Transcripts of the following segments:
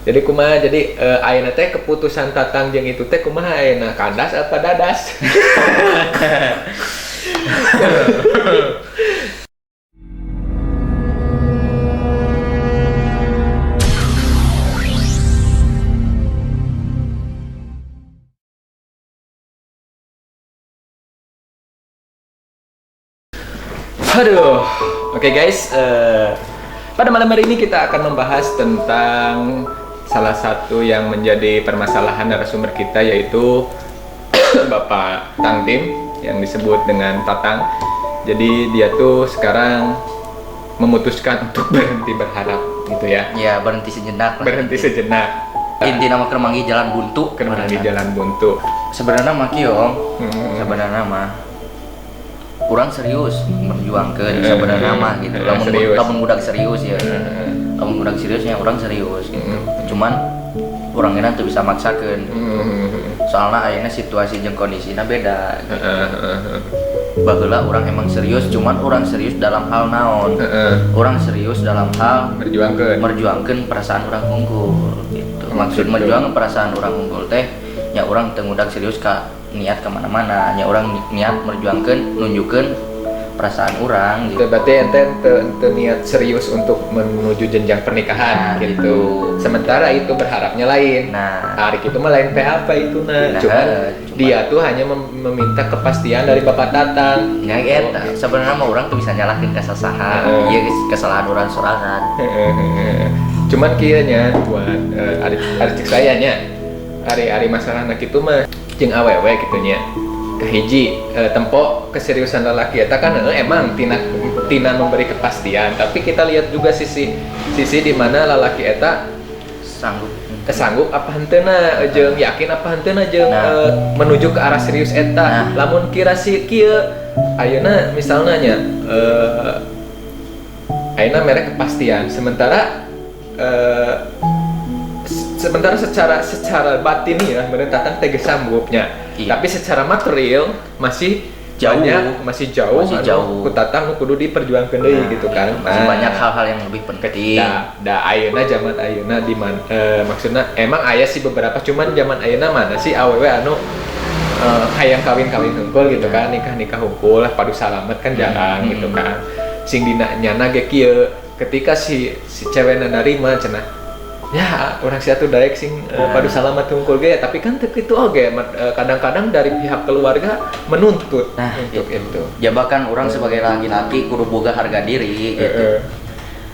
Jadi kumaha jadi ayeuna teh keputusan tatang jeung itu teh kumaha ayeuna kandas apa dadas? Aduh, oke guys, pada malam hari ini kita akan membahas tentang salah satu yang menjadi permasalahan narasumber kita, yaitu Bapak Tang Tim yang disebut dengan Tatang. Jadi dia tuh sekarang memutuskan untuk berhenti berharap, gitu ya? Ya, berhenti sejenak. Berhenti sejenak. Inti nama keremangi jalan buntu. Keremangi jalan buntu. Sebenarnya mah kiong, sebenarnya mah kurang serius memperjuangkan sebenarnya mah gitu. Lamun budak serius ya. Lamun budak seriusnya orang serius gitu. Cuman orang ini tuh bisa maksakan. Soalnya ayeuna situasi jeung kondisinya beda gitu. Baheula orang emang serius, cuman orang serius dalam hal naon? Orang serius dalam hal merjuangkeun perasaan orang unggul gitu. Maksud merjuangkeun perasaan orang unggul teh nya orang teu ngudag serius ka niat kemana-mana, nya orang niat merjuangkan, nunjukkan perasaan orang gitu. Berarti ente niat serius untuk menuju jenjang pernikahan gitu. Sementara itu berharapnya lain. Nah, hari itu mah lain teh apa itu cuman dia tuh hanya meminta kepastian dari Bapak Tatang. Ya eta, sebenarnya mah orang tuh bisa nyalahin kesasahan, iya kesalahan orang sorangan. Cuman kayaknya buat hari cek saya nya, hari masalah anak itu mah jeung awewe gitunya kahiji tempo keseriusan lalaki eta kan emang tina memberi kepastian, tapi kita lihat juga sisi di mana lalaki eta sanggup apa henteuna jeung yakin apa henteuna jeung menuju ke arah serius eta. Lamun kira si kieu ayeuna misalnya nya ayeuna mere kepastian sementara secara batin ya bener Tatang tegas sanggupnya, tapi secara material masih jauh ku Tatang kudu diperjuangkeun deui gitu kan. Masih banyak hal-hal yang lebih penting. Ayeuna zaman ayeuna di mana maksudna emang aya sih beberapa, cuman zaman ayeuna mana sih awewe anu hayang kawin hungkul gitu kan, nikah hungkul padu salamet kan jarang gitu kan. Sing dina nyana ge kieu ketika si cewekna narima cenah ya orang sia tuh daek sing padu salamet hungkul ge, tapi kan itu oge kadang-kadang dari pihak keluarga menuntut untuk itu. Ya bahkan orang sebagai laki-laki kudu boga harga diri gitu.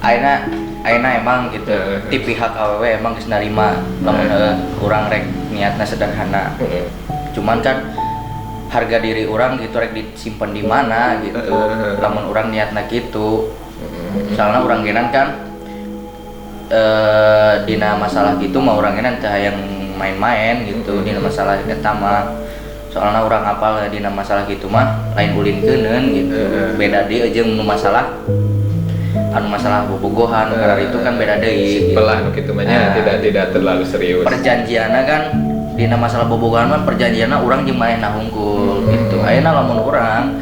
Ayeuna emang gitu di pihak awewe emang geus narima lamun urang rek niatna sederhana. Cuman kan harga diri orang gitu rek disimpen di mana gitu. Lamun urang niatna gitu. Soalnya urang genan kan dina masalah gitu mah orangnya nanti yang main-main gitu. Dina masalah eta mah soalnya orang apal dina masalah gitu mah lain ulin keuneun gitu. Beda deui jeung masalah bobogohan karena itu kan beda deui simpel lah kitu mah nya tidak terlalu serius. Perjanjianna kan dina masalah bobogohan mah perjanjianna urang jeung manehna hungkul gitu. Ayeuna lamun urang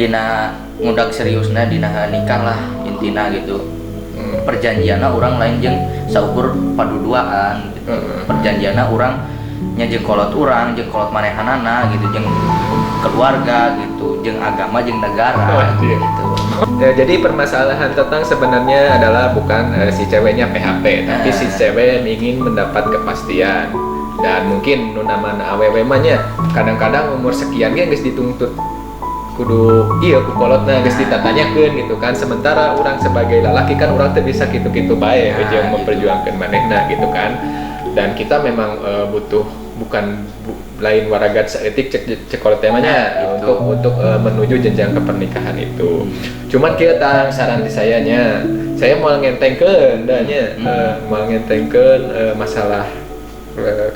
dina ngudag seriusna dina nikah lah intina gitu. Perjanjianna orang lain jeung saukur paduduaan gitu. Perjanjianna orang nya jeung kolot urang jeung kolot manehanana gitu, jeung keluarga gitu, jeung agama jeung negara gitu. Jadi permasalahan Tatang sebenarnya adalah bukan si ceweknya PHP, tapi si cewek ingin mendapat kepastian. Dan mungkin nunaman awewe mah nya kadang-kadang umur sekian ge geus dituntut kudu iya ku kolotna geus ditatanyakeun gitu kan. Sementara orang sebagai lelaki kan orang teh bisa kitu-kitu bae jeung memperjuangkeun manehna gitu kan. Dan kita memang butuh lain waragat saeutik cek kolot temanya untuk menuju jenjang kepernikahan itu. Cuman kieu Tang saran di saya nya, saya mau ngentengkeun da nya mau ngentengkeun masalah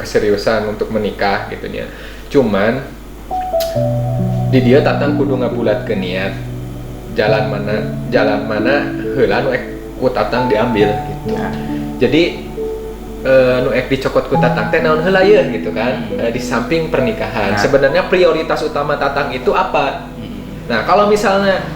keseriusan untuk menikah gitu nya. Cuman di dia Tatang kudu ngabulatkeun niat jalan mana heula nu ku Tatang diambil gitu. Jadi nu dicokot ku Tatang teh naon heula yeuh gitu kan. Di samping pernikahan sebenarnya prioritas utama Tatang itu apa? Nah, kalau misalnya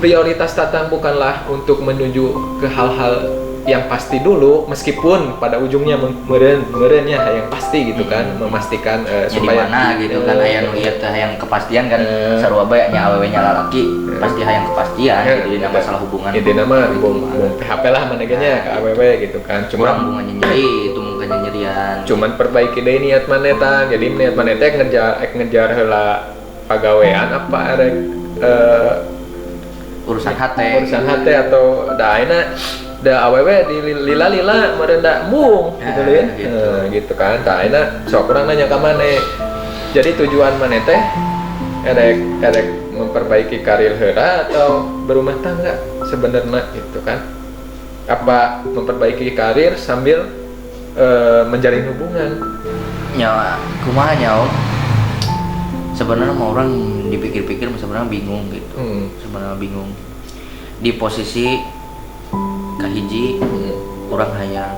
prioritas Tatang bukanlah untuk menuju ke hal-hal yang pasti dulu, meskipun pada ujungnya merennya yang pasti gitu kan, memastikan supaya mana gitu kan aya nu ieu teh hayang kepastian kan sarua bae nya awewe nya lalaki pasti hayang kepastian gitu dina masalah hubungan. Intina mah bom PHP lah manehnya ke awewe gitu kan. Cuma hubungan nyeri itu mungkin nyerian. Cuman perbaiki deui niat maneh tah. Jadi niat maneh teh ngejar heula pagawean apa arek urusan hate atau da ayeuna da awewe di lila meureun da embung gitu lin. Gitu kan. Da ayeuna sok urang nanya ka maneh. Jadi tujuan maneh teh erek memperbaiki karir heula atau berumah tangga sebenarnya gitu kan. Apa memperbaiki karir sambil menjalin hubungan. Ya kumaha nya Om? Sebenarnya mau orang dipikir-pikir sebenarnya bingung gitu. Sebenarnya bingung. Di posisi kahiji orang hayang.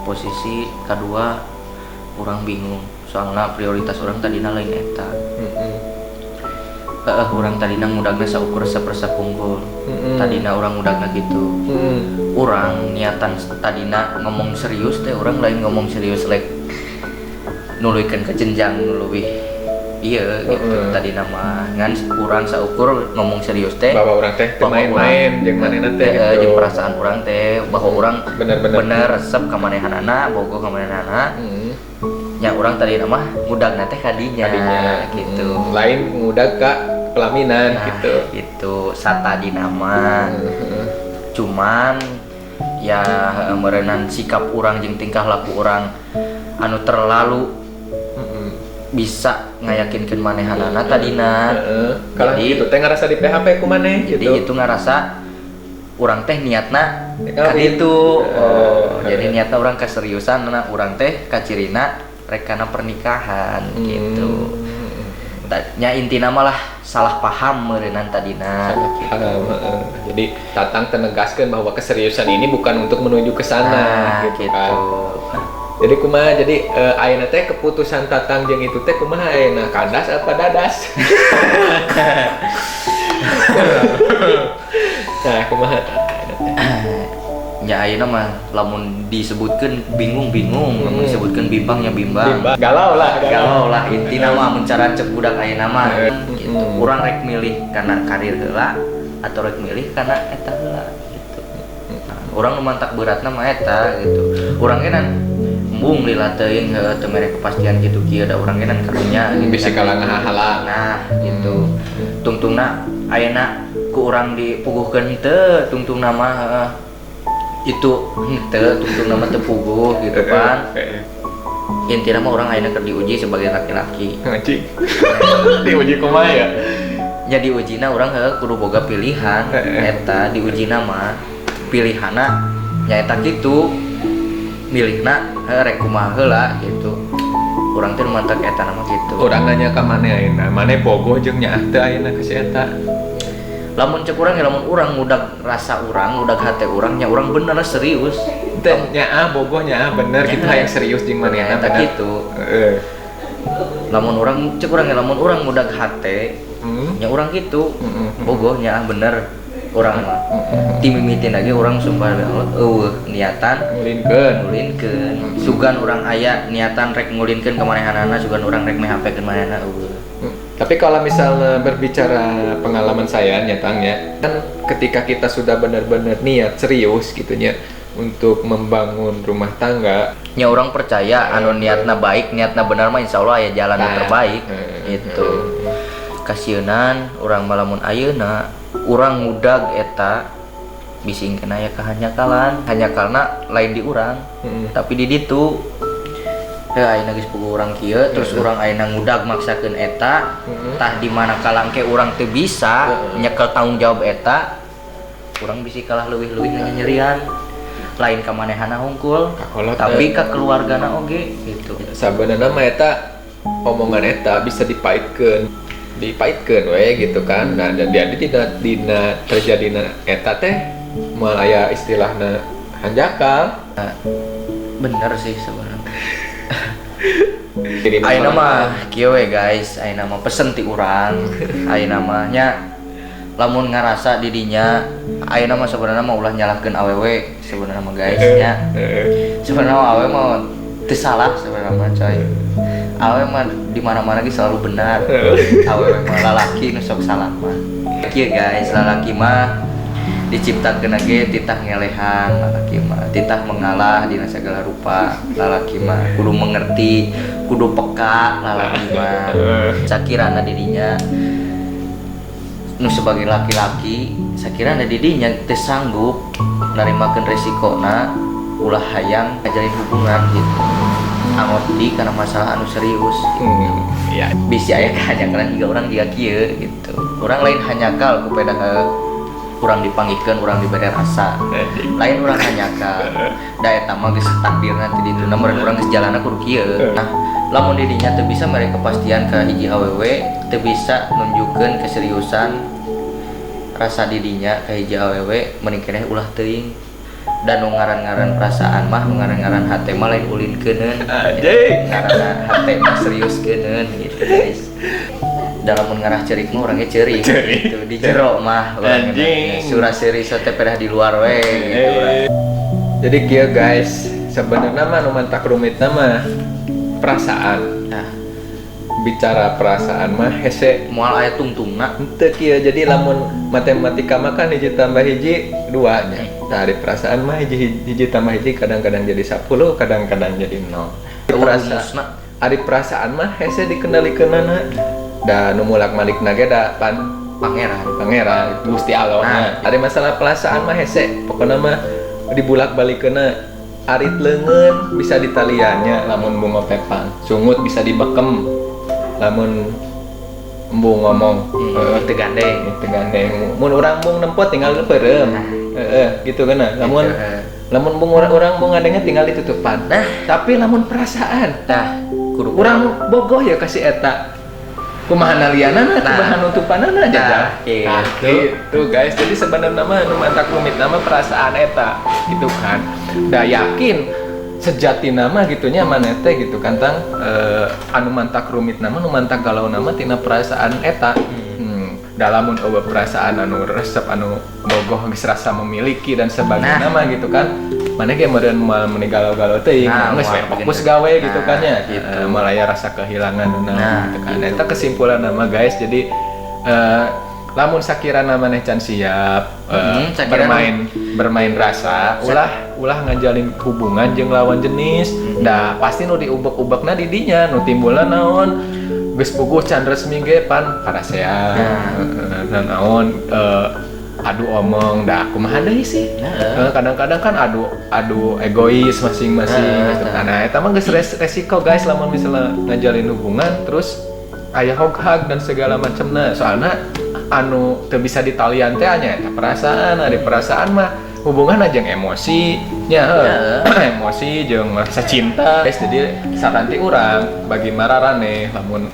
Posisi kedua orang bingung. Soalnya prioritas orang tadina lain eta. Orang tadina ngudagna saukur sapersa punggul. Tadina orang ngudagna gitu. Orang niatan tadina ngomong serius teh orang lain ngomong serius like nuluykeun ke jenjang leuwih iya gitu tadi nama ngan urang saukur ngomong serius teh bahwa orang teh main-main jeung manehna teh gitu. Jeung perasaan urang teh bahwa urang bener resep ka manehanana bogoh ka manehanana nya urang tadi nama ngudagna teh kadinya gitu lain ngudag ka pelaminan gitu itu satadi nama cuman ya meureunnan sikap urang jeung tingkah laku urang anu terlalu bisa ngayakinkeun manehanana tadina. Kalau gitu teh ngarasa di PHP ku maneh gitu. Jadi itu ngarasa urang teh niatna ka ditu. Jadi niatna urang kaseriusan na urang teh kacirina rek kana pernikahan gitu. Nya intina mah lah salah paham meureunan tadina. Jadi Tatang tenegaskeun bahwa keseriusan ini bukan untuk menuju ke sana gitu kan. Jadi kumaha jadi ayeuna teh keputusan Tatang jeung itu teh kumaha ayeuna kandas apa dadas? Nah, kumaha nya ayeuna mah lamun disebutkeun bingung-bingung, lamun disebutkeun bimbang nya bimbang. Galau lah. Intina mah mun cara cek budak ayeuna mah gitu. Urang rek milih karena karir heula atau rek milih karena eta heula gitu. Urang nu mantak beratna mah eta gitu. Urang ge embung lila teuing teu mere kepastian gitu kieu da urang ge nan karunya bisa kalang halang. Nah, gitu. Tungtungna ayeuna ku urang dipuguhkeun teu tungtungna mah itu teu tungtungna mah teu puguh gitu kan. Intina mah urang ayeuna keur diuji sebagai laki-laki. Anjing. Diuji kumaha ya? Nya diujina urang kudu boga pilihan eta diujina mah pilihanna nyaeta kitu milihna rek kumaha heula gitu. Urang teh mantak eta nama gitu. Urang nanya ka maneh ayeuna, maneh bogoh jeung nyaah teu ayeuna ka si eta. Lamun cek urang lamun urang ngudag rasa urang, ngudag hate urang nya urang bener serius. Teh nyaah bogoh nyaah bener kitu hayang serius jeung manehna eta kitu. Heeh. Lamun urang cek urang lamun urang ngudag hate nya urang kitu. Bogoh nyaah bener urang mah. Timimitin lagi orang sumpah niatan ngulinkeun sugan orang aya niatan rek ngulinkeun ka manehanana sugan orang rek mehapkeun manehna Tapi kalau misalnya berbicara pengalaman saya Tang ya, kan ketika kita sudah benar-benar niat serius gitunya untuk membangun rumah tangga, nya orang percaya anu niatna baik, niatna benar mah insyaallah aya jalan yang terbaik gitu. Kasienan urang malamun ayeuna urang ngudag eta bisingkeun aya kahanyakalan, hanyakalna lain di urang, tapi di ditu ayeuna geus puguh urang kieu terus urang ayeuna ngudag maksakeun eta, tah di mana kalangke urang teu bisa nyekel tanggung jawab eta, urang bisi kalah leuwih-leuwih nyerian. Lain ka manehana hungkul, tapi ka keluargana oge gitu. Sabenerna mah eta omongan eta bisa dipaitkeun we gitu kan. Nah, dan jadi dina terjadina eta teh moal aya istilahna hanjakal. Bener sih sebenarnya. Ayeuna mah kieu we guys, ayeuna mah pesen ti urang. Ayeuna mah nya lamun ngarasa dirinya ayeuna mah sebenarnya mah ulah nyalahkeun awewe sebenarnya mah guys nya. Sebenarnya awewe mah teu salah sebenarnya mah coy. Awewe mah di mana-mana ge selalu benar. Awewe mah lalaki nu sok salah mah. Kieu guys, lalaki mah diciptakeun ge titah ngelehan, lalaki mah titah mengalah dina segala rupa. Lalaki mah kudu mengerti, kudu peka lalaki mah. Sakirana dirinya nu sebagai laki-laki sakirana dirinya teu sanggup narimakeun resikona ulah hayang ngajalin hubungan gitu. Angot di karena masalah anu serius. Ya. Bisi aya kahanyakan juga orang juga kieu gitu. Urang lain hanyakal ku pedah urang dipanggikeun urang dibere rasa. Lain urang hanyakal. Da eta mah geus takdirna teh ditu meureun urang geus jalanna kudu kieu. Nah, lamun didinya teu bisa mere kepastian ka hiji awewe, teu bisa nunjukkeun keseriusan rasa didinya ka hiji awewe, mending keneh ulah teuing. Dan nu ngaran-ngaran perasaan mah, nu ngaran-ngaran hate mah lain ulinkeuneun. Ngaran hate mah seriuskeuneun gitu guys. Dalam mengarah cerik mah orangnya cerik gitu. Di jero mah orangnya surah seri teh pedah di luar we gitu. Jadi kieu guys, sebenarnya mah nu mantak rumitna mah perasaan. Nah, bicara perasaan mah hese moal aya tungtungna. henteu kieu. Jadi lamun matematika mah kan hiji tambah hiji 2 nya. Nah, di perasaan mah hiji tambah hiji kadang-kadang jadi 10, kadang-kadang jadi 0. Perasaan ari perasaan mah hese dikendalikeunana. Da nu mulak-malikna ge da pangeran Gusti Allah. Nah, ari masalah perasaan mah hese pokona mah dibulak-balikeunna. Arit leungeun bisa ditaliannya lamun bunga pepang, sungut bisa dibekem lamun embu ngomong teu gandeng. Mun urang mung nempot tinggal peureum. Gitu kan. Lamun mung urang mung ngadengnya tinggal ditutupan. Nah, tapi lamun perasaan kudu urang bogoh ya kasih eta. Kumaha nalianana kumaha nutupanana aja. Gitu guys. Jadi sebenarnya mah nu mantak rumit nama perasaan eta gitu kan. Da yakin sejati nama gitunya maneh teh gitu kan tang anu mantak rumit nama nu mantak galau nama tina perasaan eta. Dalamun eueuh perasaan anu resep anu bogoh geus rasa memiliki dan sebagainya nama gitu kan. Maneh ge meureun moal meuni galau-galau teuing, geus fokus gawe gitu kan ya. Gitu. Malah ya rasa kehilangan gitu kan. Eta kesimpulan nama guys. Jadi lamun sakirana maneh can siap bermain rasa, ulah ngajalin hubungan jeung lawan jenis. Da pasti nu diubek-ubekna di dinya, nu timbulna naon? Geus puguh can resmi ge pan parasean. Naon adu omong dah kumaha deui sih. Kadang-kadang kan adu egois masing-masing gitu kan. Nah, eta mah geus resiko guys lamun misalnya ngajalin hubungan terus aya hog-hag dan segala macamna. Soalna anu teu bisa ditalian teh nya eta perasaan. Ari perasaan mah hubungan aja emosi nya emosi jeung rasa cinta guys. Jadi saranti urang bagi mararane lamun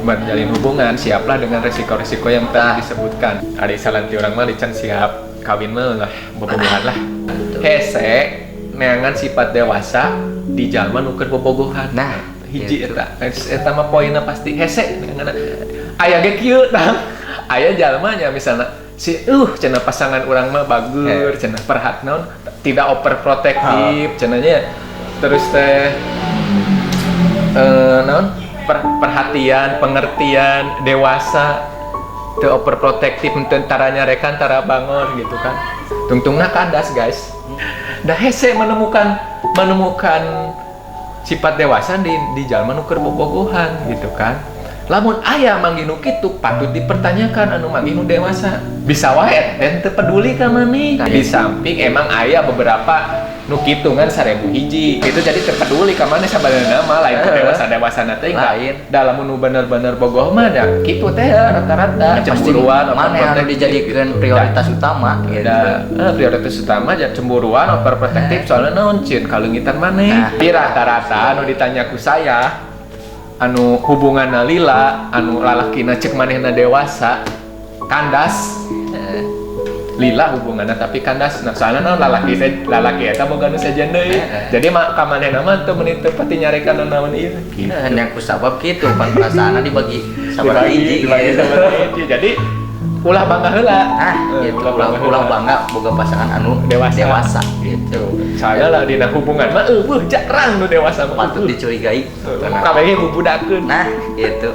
menjalin hubungan siaplah dengan resiko-resiko yang tadi disebutkan. Ari saranti urang mah dican siap kawin mah lah bobogohan lah. Hese neangan sifat dewasa di jalma nu keur bobogohan. Nah, hiji eta mah poinna pasti hese neangan aya ge kieu tah. Aya jalma nya misalna si cenah pasangan urang mah bagur, cenah perhat naon tidak overprotective cenahnya. Terus teh naon perhatian, pengertian, dewasa, teu overprotective tentara nyarekan tara bangun gitu kan. Tungtungna kandas guys. Da hese menemukan sifat dewasa di jalma nu keur bobogohan gitu kan. Lamun aya manggi nu kitu patut dipertanyakan anu manggi nu dewasa. Bisa wae dan teu peduli ka maneh. Di samping emang aya beberapa nu kitu ngan 1000 hiji. Itu jadi teu peduli ka maneh sabenerna mah lain dewasa-dewasana teh lain. Da lamun nu bener-bener bogoh mah da kitu teh rata-rata cemburuan maneh anu dijadikeun prioritas utama gitu. Prioritas utama ja cemburuan overprotective soalna naon cieun kaleungitan maneh. Di rata-rata anu ditanya ku saya anu hubunganna lila, anu lalakina cek manehna dewasa, kandas. Lila hubunganna tapi kandas. Nah, soalna naon lalaki eta boga nu sejen deui. Jadi ka manehna mah teu meuni teu pati nyarekan naon ieu. Nya ku sabab kitu pan perasaanna dibagi sabaraha hiji. Jadi ulah bangga heula. Nah, gitu ulah bangga boga pasangan anu dewasa gitu. Saya lah dina hubungan mah eueuh jarang nu dewasa mah patut dicurigai. Kabeh bubudakeun. Nah, gitu.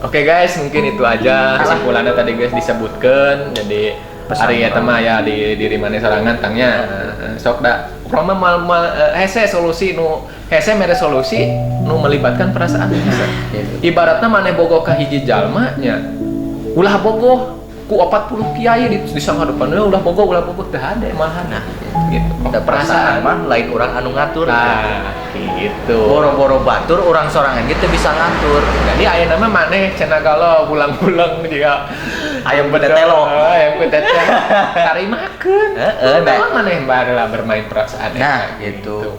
Oke guys, mungkin itu aja kesimpulannya tadi guys disebutkan. Jadi hari ya tema ya di diri mana sorangan tangnya sok da urang mah hese solusi nu hese mere solusi nu melibatkan perasaan bisa. Ibaratna maneh bogoh ka hiji jalma nya ulah bogoh ku 40 kiai di sangadepan ulah bogoh teu hade malahan. Nah, gitu. Da perasaan mah lain urang anu ngatur. Nah, gitu. Boro-boro batur urang sorangan gitu bisa ngatur. Jadi ayeuna mah maneh cenah galau bulang-bulang juga Ayam betetelo. Ayam betetelo. Tarimakeun. Heeh, nah maneh baheula bermain perasaan. Nah, gitu.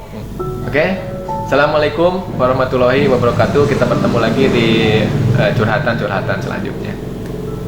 Oke. Assalamualaikum warahmatullahi wabarakatuh. Kita bertemu lagi di curhatan-curhatan selanjutnya.